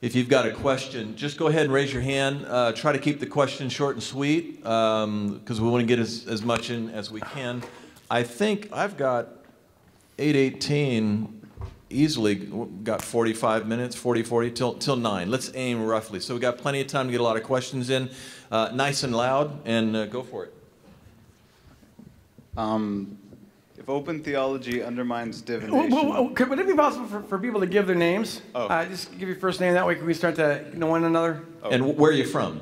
If you've got a question, just go ahead and raise your hand. Try to keep the question short and sweet because we want to get as much in as we can. I think I've got 8:18 easily got 45 minutes, 40 till 9. Let's aim roughly. So we've got plenty of time to get a lot of questions in. Nice and loud, and go for it. If open theology undermines divination... Would it be possible for people to give their names? Oh. Just give your first name. That way can we start to know one another? Oh. And where are you from?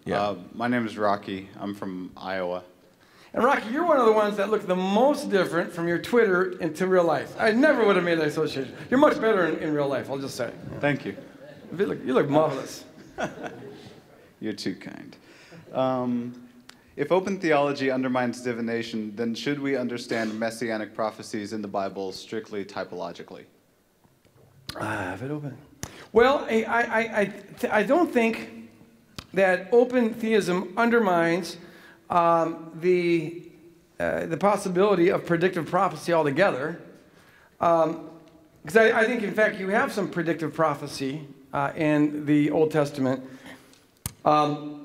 Yeah. My name is Rocky. I'm from Iowa. And Rocky, you're one of the ones that look the most different from your Twitter into real life. I never would have made that association. You're much better in real life, I'll just say. Thank you. You look marvelous. You're too kind. If open theology undermines divination, then should we understand messianic prophecies in the Bible strictly typologically? If it open. Well, I don't think that open theism undermines the possibility of predictive prophecy altogether. Because I think, in fact, you have some predictive prophecy in the Old Testament. I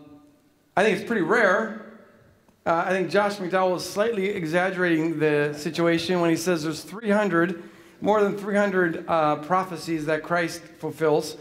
think it's pretty rare. I think Josh McDowell is slightly exaggerating the situation when he says there's more than 300 prophecies that Christ fulfills.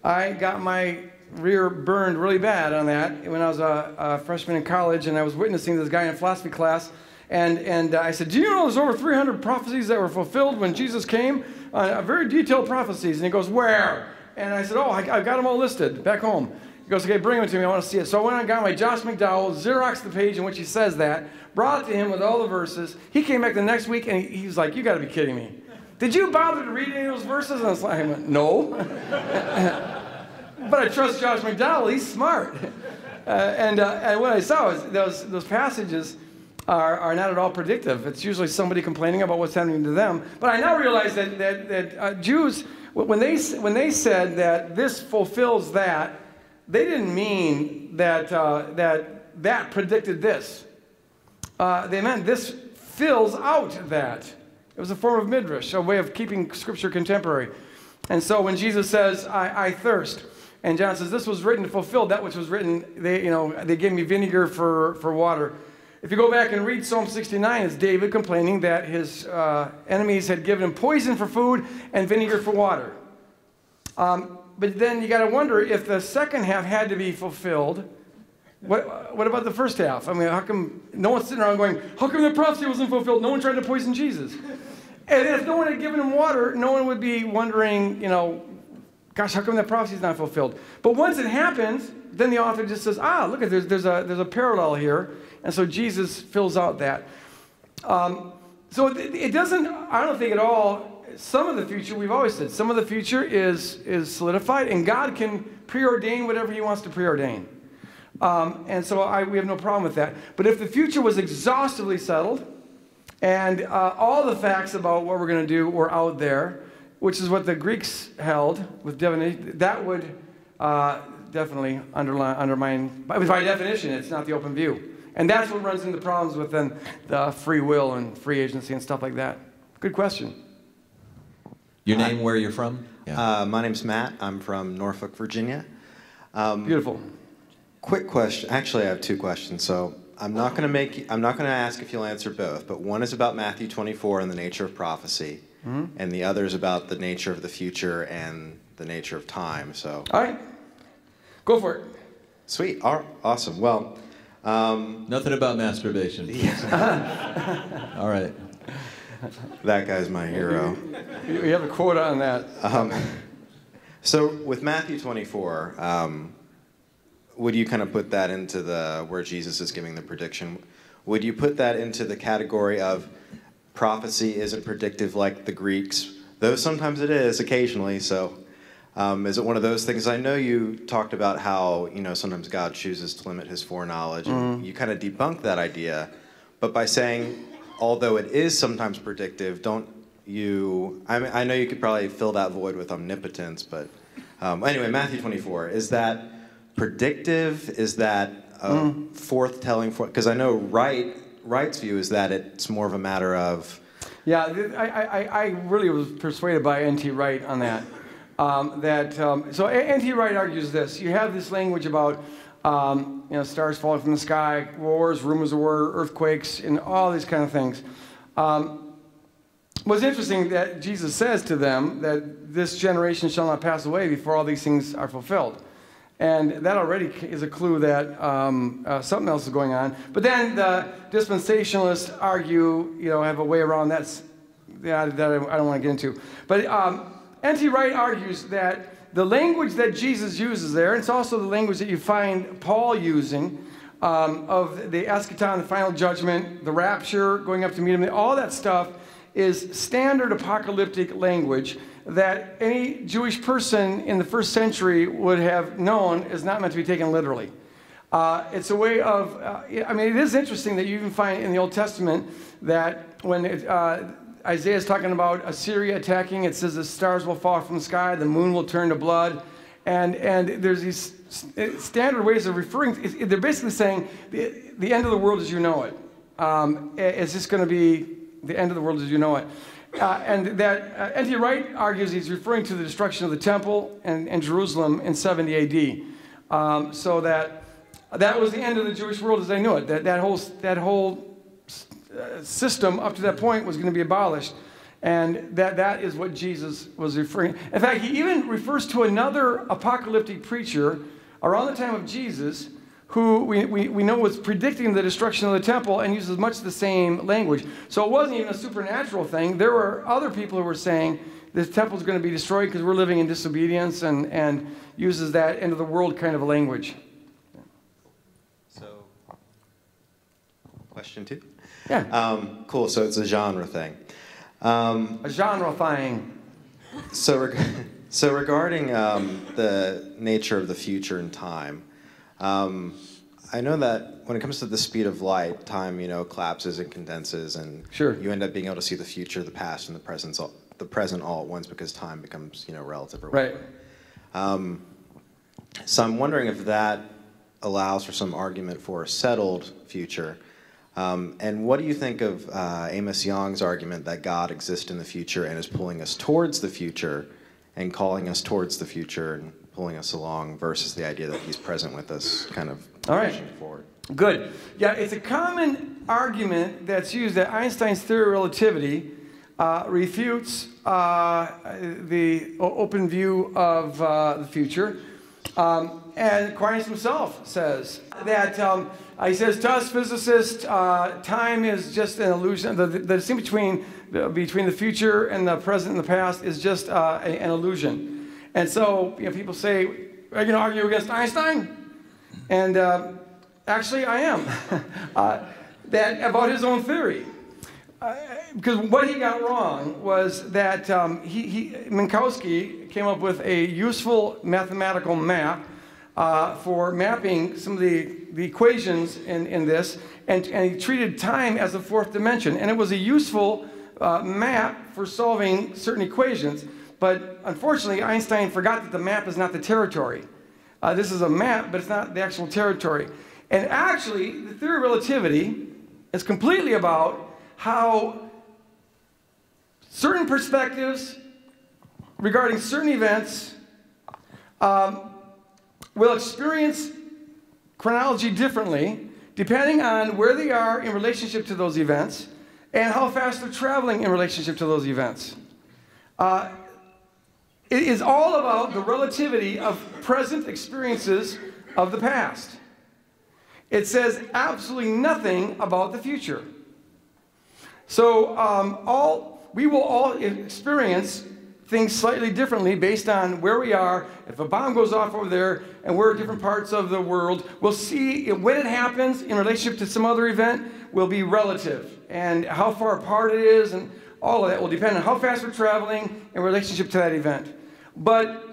I got my rear burned really bad on that when I was a freshman in college, and I was witnessing this guy in philosophy class, and I said, do you know there's over 300 prophecies that were fulfilled when Jesus came? Very detailed prophecies. And he goes, where? And I said, oh, I've got them all listed back home. He goes, okay, bring them to me, I want to see it. So I went and got my Josh McDowell, Xeroxed the page in which he says that, brought it to him with all the verses. He came back the next week, and he was like, you got to be kidding me. Did you bother to read any of those verses? And I was like, no. But I trust Josh McDowell, he's smart. And what I saw was those passages are not at all predictive. It's usually somebody complaining about what's happening to them. But I now realize that Jews, when they said that this fulfills that, they didn't mean that that predicted this. They meant this fills out that. It was a form of midrash, a way of keeping Scripture contemporary. And so when Jesus says, I thirst, and John says, this was written to fulfill that which was written, they gave me vinegar for water. If you go back and read Psalm 69, it's David complaining that his enemies had given him poison for food and vinegar for water. But then you got to wonder if the second half had to be fulfilled. What about the first half? I mean, how come no one's sitting around going, how come the prophecy wasn't fulfilled? No one tried to poison Jesus. And if no one had given him water, no one would be wondering, gosh, how come that prophecy is not fulfilled? But once it happens, then the author just says, look, there's a parallel here. And so Jesus fills out that. So it doesn't, I don't think at all, some of the future, we've always said, some of the future is solidified, and God can preordain whatever he wants to preordain. And so we have no problem with that. But if the future was exhaustively settled, and all the facts about what we're going to do were out there, which is what the Greeks held with divination, that would definitely undermine, by definition, it's not the open view. And that's what runs into problems with then the free will and free agency and stuff like that. Good question. Your name, where you're from? Yeah. My name's Matt. I'm from Norfolk, Virginia. Beautiful. Quick question. Actually, I have two questions. So I'm not going to ask if you'll answer both, but one is about Matthew 24 and the nature of prophecy, and the other is about the nature of the future and the nature of time. So. All right. Go for it. Sweet. Awesome. Well. Nothing about masturbation. Yeah. All right. That guy's my hero. You have a quote on that. So with Matthew 24, would you kind of put that into where Jesus is giving the prediction? Would you put that into the category of prophecy isn't predictive like the Greeks? Though sometimes it is, occasionally. So is it one of those things? I know you talked about how sometimes God chooses to limit his foreknowledge, and you kind of debunk that idea. But by saying, although it is sometimes predictive, don't you... I know you could probably fill that void with omnipotence, but anyway, Matthew 24, is that predictive? Is that forth-telling? Because I know Wright's view is that it's more of a matter of... Yeah, I really was persuaded by N.T. Wright on that. So N.T. Wright argues this. You have this language about stars falling from the sky, wars, rumors of war, earthquakes, and all these kind of things. What's interesting that Jesus says to them that this generation shall not pass away before all these things are fulfilled. And that already is a clue that something else is going on. But then the dispensationalists argue, have a way around that I don't want to get into. But N.T. Wright argues that the language that Jesus uses there, and it's also the language that you find Paul using, of the eschaton, the final judgment, the rapture, going up to meet him, all that stuff is standard apocalyptic language that any Jewish person in the first century would have known is not meant to be taken literally. It's a way of, it is interesting that you even find in the Old Testament that when Isaiah is talking about Assyria attacking, it says the stars will fall from the sky, the moon will turn to blood, and there's these standard ways of referring to, they're basically saying the end of the world as you know it. It's just going to be the end of the world as you know it. And that N.T. Wright argues he's referring to the destruction of the temple and Jerusalem in 70 A.D. So that was the end of the Jewish world as they knew it. That whole system up to that point was going to be abolished. And that is what Jesus was referring to. In fact, he even refers to another apocalyptic preacher around the time of Jesus who we know was predicting the destruction of the temple and uses much the same language. So it wasn't even a supernatural thing. There were other people who were saying this temple is going to be destroyed because we're living in disobedience, and uses that end of the world kind of a language. So, question 2? Yeah. Cool, so it's a genre thing. A genre thing. So regarding the nature of the future and time, I know that when it comes to the speed of light, time, collapses and condenses, and sure, you end up being able to see the future, the past, and the present all at once because time becomes, relative or whatever. Right. So I'm wondering if that allows for some argument for a settled future. And what do you think of Amos Yong's argument that God exists in the future and is pulling us towards the future and calling us towards the future and pulling us along versus the idea that he's present with us, kind of pushing forward? Good. Yeah, it's a common argument that's used that Einstein's theory of relativity refutes the open view of the future. And Aquinas himself says that, he says, to us physicists, time is just an illusion. The distinction between the future and the present and the past is just an illusion. And so people say, are you going to argue against Einstein? And actually, I am. That about his own theory. Because what he got wrong was that Minkowski came up with a useful mathematical map for mapping some of the equations in this, and he treated time as a fourth dimension. And it was a useful map for solving certain equations. But unfortunately, Einstein forgot that the map is not the territory. This is a map, but it's not the actual territory. And actually, the theory of relativity is completely about how certain perspectives regarding certain events will experience chronology differently depending on where they are in relationship to those events and how fast they're traveling in relationship to those events. It is all about the relativity of present experiences of the past. It says absolutely nothing about the future. So we will all experience things slightly differently based on where we are. If a bomb goes off over there and we're in different parts of the world, we'll see when it happens in relationship to some other event will be relative. And how far apart it is and all of that will depend on how fast we're traveling in relationship to that event. But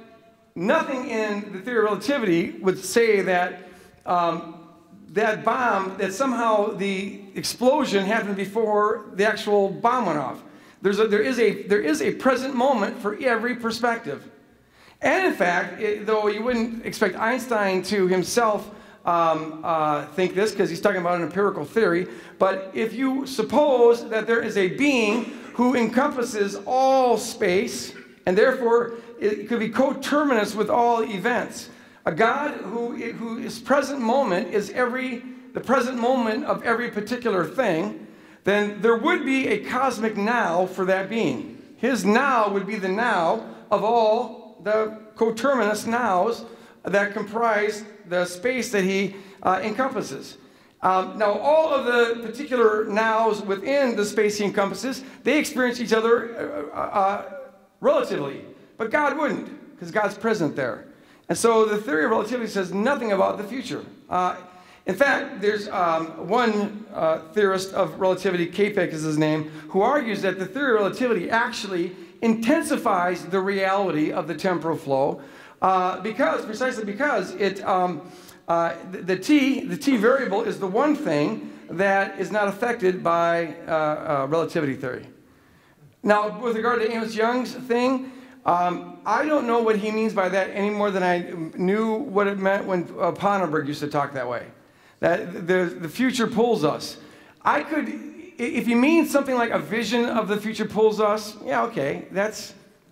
nothing in the theory of relativity would say that that bomb, that somehow the explosion happened before the actual bomb went off. There is a present moment for every perspective. And in fact, though you wouldn't expect Einstein to himself think this, because he's talking about an empirical theory, but if you suppose that there is a being who encompasses all space, and therefore it could be coterminous with all events. A God who is present moment is the present moment of every particular thing, then there would be a cosmic now for that being. His now would be the now of all the coterminous nows that comprise the space that he encompasses. Now, all of the particular nows within the space he encompasses, they experience each other relatively, but God wouldn't, because God's present there. And so the theory of relativity says nothing about the future. In fact, there's one theorist of relativity, Capek is his name, who argues that the theory of relativity actually intensifies the reality of the temporal flow precisely because it, the t variable is the one thing that is not affected by relativity theory. Now, with regard to Amos Young's thing, I don't know what he means by that any more than I knew what it meant when Pannenberg used to talk that way. That the future pulls us. If you mean something like a vision of the future pulls us, yeah, okay,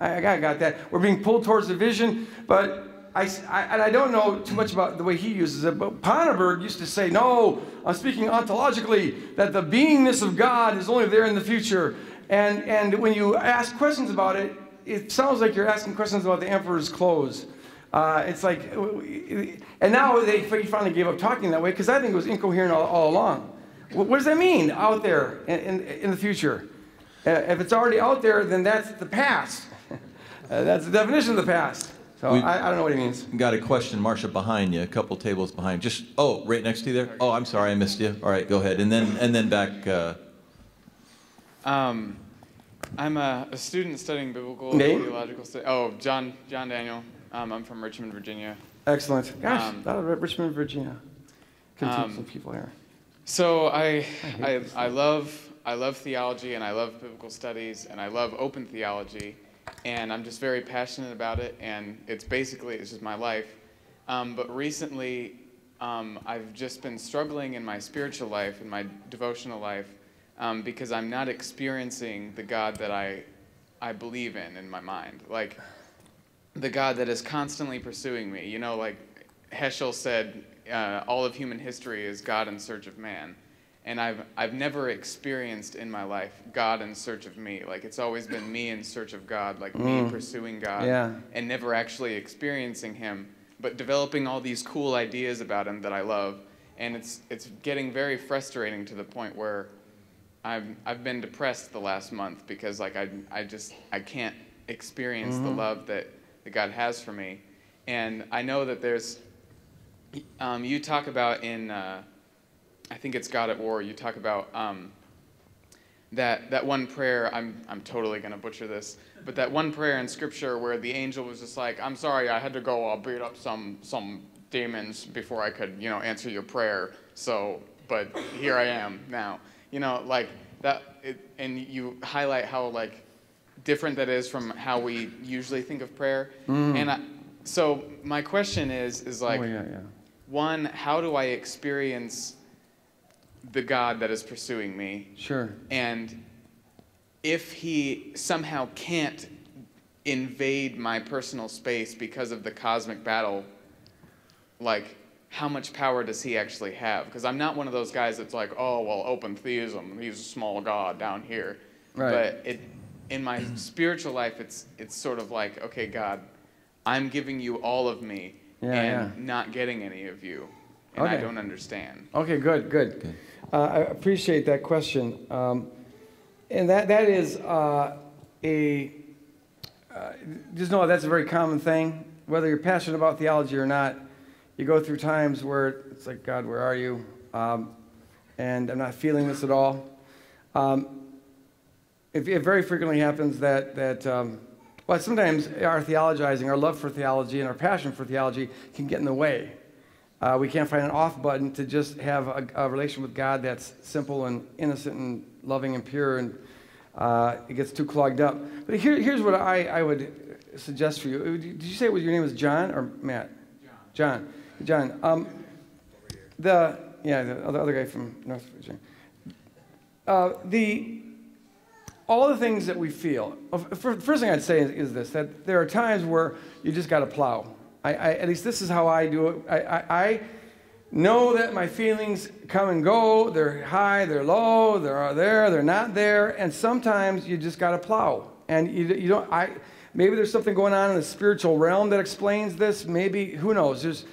I got that. We're being pulled towards the vision, but I don't know too much about the way he uses it, but Pannenberg used to say, no, I'm speaking ontologically, that the beingness of God is only there in the future. And when you ask questions about it, it sounds like you're asking questions about the emperor's clothes. It's like, and now he finally gave up talking that way because I think it was incoherent all along. What does that mean, out there in the future? If it's already out there, then that's the past. That's the definition of the past. So I don't know what he means. Got a question, Marcia, behind you, a couple tables behind. Just, right next to you there? Oh, I'm sorry, I missed you. All right, go ahead. And then back. I'm a student studying biblical Name? theological studies. Oh, John Daniel. I'm from Richmond, Virginia. Excellent. Gosh, Richmond, Virginia. Can teach some people here. So I love theology, and I love biblical studies, and I love open theology, and I'm just very passionate about it, and it's just my life. But recently, I've just been struggling in my spiritual life, in my devotional life, because I'm not experiencing the God that I believe in my mind. Like, the God that is constantly pursuing me. You know, like Heschel said, all of human history is God in search of man. And I've never experienced in my life God in search of me. Like, it's always been me in search of God, like me pursuing God, and never actually experiencing him, but developing all these cool ideas about him that I love. And it's getting very frustrating to the point where I've been depressed the last month because like I can't experience the love that God has for me. And I know that there's you talk about in I think it's God at War, you talk about that one prayer, I'm totally gonna butcher this, but that one prayer in scripture where the angel was just like, I'm sorry, I had to go beat up some demons before I could, answer your prayer. So, but here I am now. Like that, and you highlight how like different that is from how we usually think of prayer. And so my question is like, one, how do I experience the God that is pursuing me? Sure. And if he somehow can't invade my personal space because of the cosmic battle, like, how much power does he actually have? Because I'm not one of those guys that's like, oh, well, open theism, he's a small God down here. Right. But in my spiritual life, it's sort of like, okay, God, I'm giving you all of me not getting any of you, and I don't understand. Okay, good. I appreciate that question. And that is just know that's a very common thing. Whether you're passionate about theology or not, you go through times where it's like, God, where are you? And I'm not feeling this at all. It very frequently happens that well, sometimes our theologizing, our love for theology and our passion for theology can get in the way. We can't find an off button to just have a relation with God that's simple and innocent and loving and pure, and it gets too clogged up. But here's what I would suggest for you. Did you say your name was John or Matt? John. The other guy from North Virginia. all the things that we feel. First thing I'd say is this, that there are times where you just got to plow. At least this is how I do it. I know that my feelings come and go. They're high, they're low, they're not there. And sometimes you just got to plow. And you don't, maybe there's something going on in the spiritual realm that explains this. Maybe, who knows?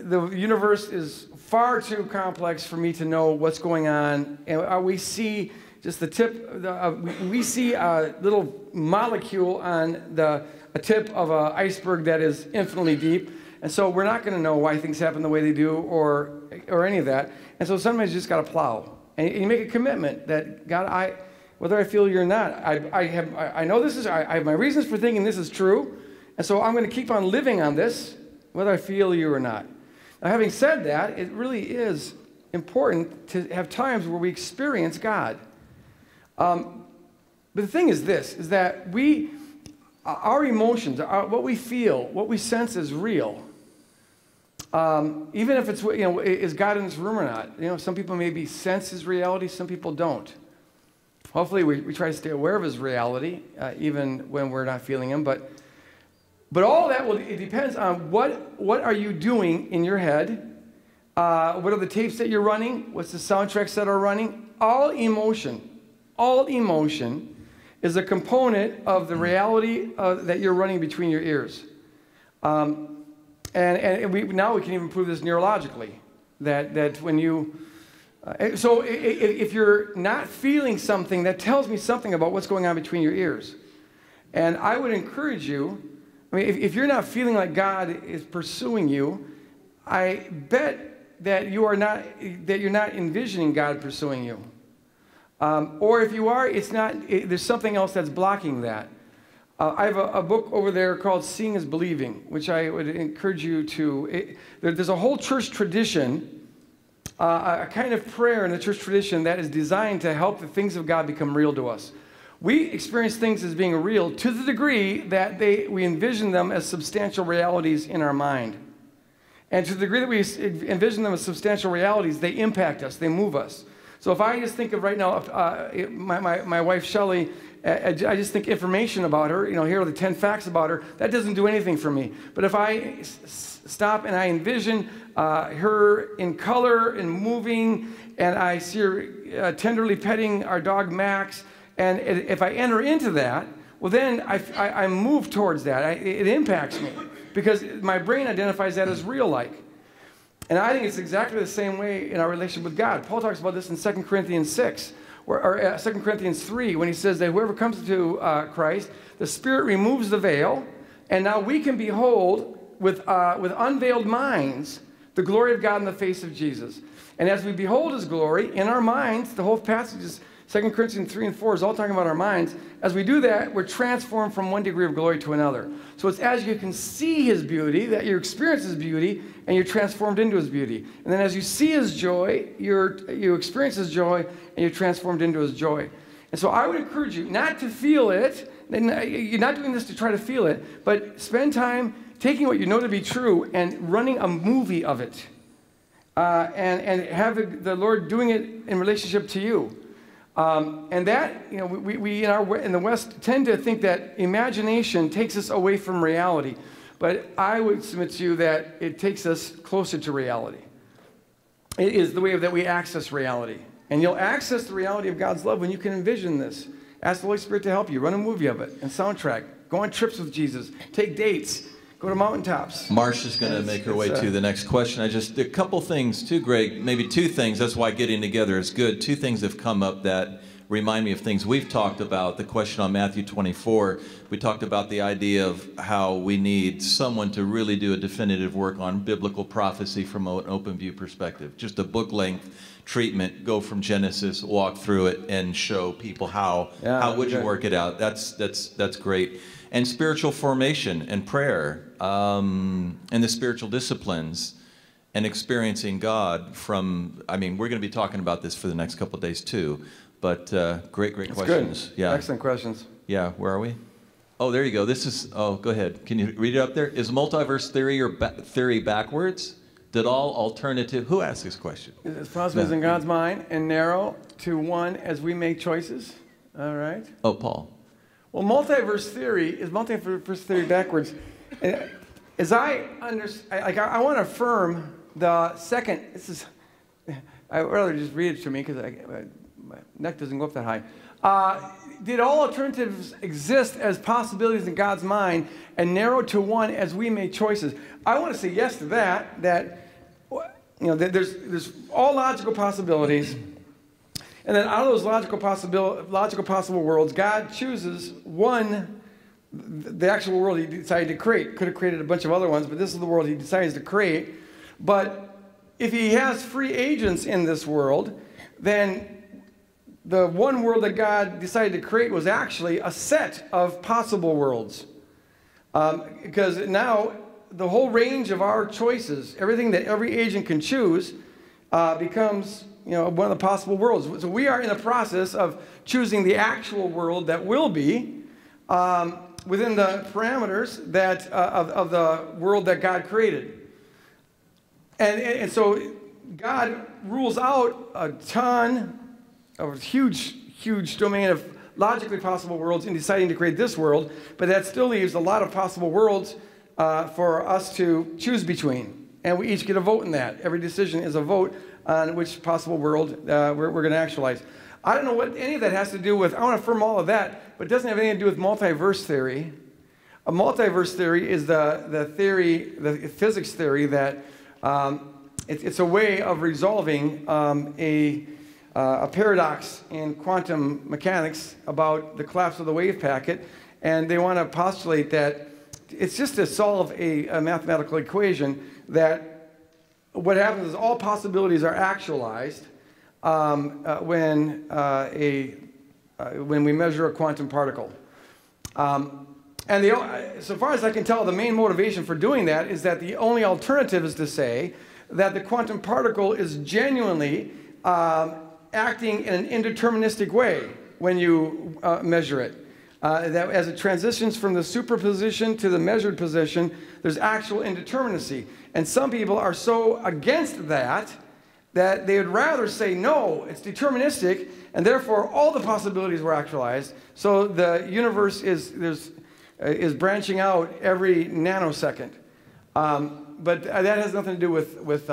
The universe is far too complex for me to know what's going on. And we see just the tip, we see a little molecule on a tip of an iceberg that is infinitely deep. And so we're not going to know why things happen the way they do or any of that. And so sometimes you just got to plow. And you make a commitment that, God, whether I feel you or not, I know this is, I have my reasons for thinking this is true. And so I'm going to keep on living on this, whether I feel you or not. Now, having said that, it really is important to have times where we experience God. But the thing is this, is that our emotions, what we feel, what we sense is real. Even if it's, is God in this room or not? Some people maybe sense his reality, some people don't. Hopefully we try to stay aware of his reality, even when we're not feeling him. But all that, it depends on what are you doing in your head? What are the tapes that you're running? What's the soundtracks that are running? All emotion is a component of the reality that you're running between your ears. And now we can even prove this neurologically, that when you, so if you're not feeling something, that tells me something about what's going on between your ears. And I would encourage you, if you're not feeling like God is pursuing you, I bet that you're not envisioning God pursuing you. Or if you are, there's something else that's blocking that. I have a book over there called Seeing is Believing, which I would encourage you to. There's a whole church tradition, a kind of prayer in the church tradition that is designed to help the things of God become real to us. We experience things as being real to the degree that we envision them as substantial realities in our mind. And to the degree that we envision them as substantial realities, they impact us, they move us. So if I just think of right now, my wife Shelley, I just think information about her, here are the 10 facts about her, that doesn't do anything for me. But if I stop and I envision her in color and moving, and I see her tenderly petting our dog Max, and if I enter into that, well then I move towards that. It impacts me because my brain identifies that as real-like. And I think it's exactly the same way in our relationship with God. Paul talks about this in 2 Corinthians 6, or 2 Corinthians 3, when he says that whoever comes to Christ, the Spirit removes the veil, and now we can behold with unveiled minds the glory of God in the face of Jesus. And as we behold his glory in our minds, the whole passage is 2 Corinthians 3 and 4 is all talking about our minds. As we do that, we're transformed from one degree of glory to another. So it's as you can see his beauty that you experience his beauty, and you're transformed into his beauty. And then as you see his joy, you experience his joy, and you're transformed into his joy. And so I would encourage you not to feel it. You're not doing this to try to feel it, but spend time taking what you know to be true and running a movie of it. And have the Lord doing it in relationship to you. And that, we in the West tend to think that imagination takes us away from reality. But I would submit to you that it takes us closer to reality. It is the way that we access reality. And you'll access the reality of God's love when you can envision this. Ask the Holy Spirit to help you. Run a movie of it and soundtrack. Go on trips with Jesus. Take dates. Go to mountaintops. Marcia's going to make her way to the next question. A couple things too, Greg, maybe two things. That's why getting together is good. Two things have come up that remind me of things we've talked about. The question on Matthew 24, we talked about the idea of how we need someone to really do a definitive work on biblical prophecy from an open view perspective. Just a book length treatment, go from Genesis, walk through it, and show people how would you work it out. That's great. And spiritual formation and prayer, and the spiritual disciplines, and experiencing God from, we're going to be talking about this for the next couple of days too, but great questions. Good. Yeah. Excellent questions. Yeah, where are we? Oh, there you go. Go ahead. Can you read it up there? Is multiverse theory or theory backwards? Did all alternative, who asked this question? Is possible in God's mind and narrow to one as we make choices? All right. Oh, Paul. Well, multiverse theory is multiverse theory backwards. As I understand, I want to affirm the second. I'd rather just read it to me because my neck doesn't go up that high. Did all alternatives exist as possibilities in God's mind and narrowed to one as we made choices? I want to say yes to that. That that there's all logical possibilities. And then out of those logical possible worlds, God chooses one, the actual world he decided to create. Could have created a bunch of other ones, but this is the world he decides to create. But if he has free agents in this world, then the one world that God decided to create was actually a set of possible worlds. Because now the whole range of our choices, everything that every agent can choose, becomes one of the possible worlds. So we are in the process of choosing the actual world that will be within the parameters that of the world that God created. And so God rules out a ton of huge domain of logically possible worlds in deciding to create this world, but that still leaves a lot of possible worlds for us to choose between. And we each get a vote in that. Every decision is a vote on which possible world we're going to actualize. I don't know what any of that has to do with. I want to affirm all of that, but it doesn't have anything to do with multiverse theory. A multiverse theory is the physics theory that it's a way of resolving a paradox in quantum mechanics about the collapse of the wave packet, and they want to postulate that it's just to solve a mathematical equation that what happens is all possibilities are actualized when we measure a quantum particle. And so far as I can tell, the main motivation for doing that is that the only alternative is to say that the quantum particle is genuinely acting in an indeterministic way when you measure it. That as it transitions from the superposition to the measured position, there's actual indeterminacy. And some people are so against that they would rather say, no, it's deterministic, and therefore all the possibilities were actualized. So the universe is branching out every nanosecond. But that has nothing to do with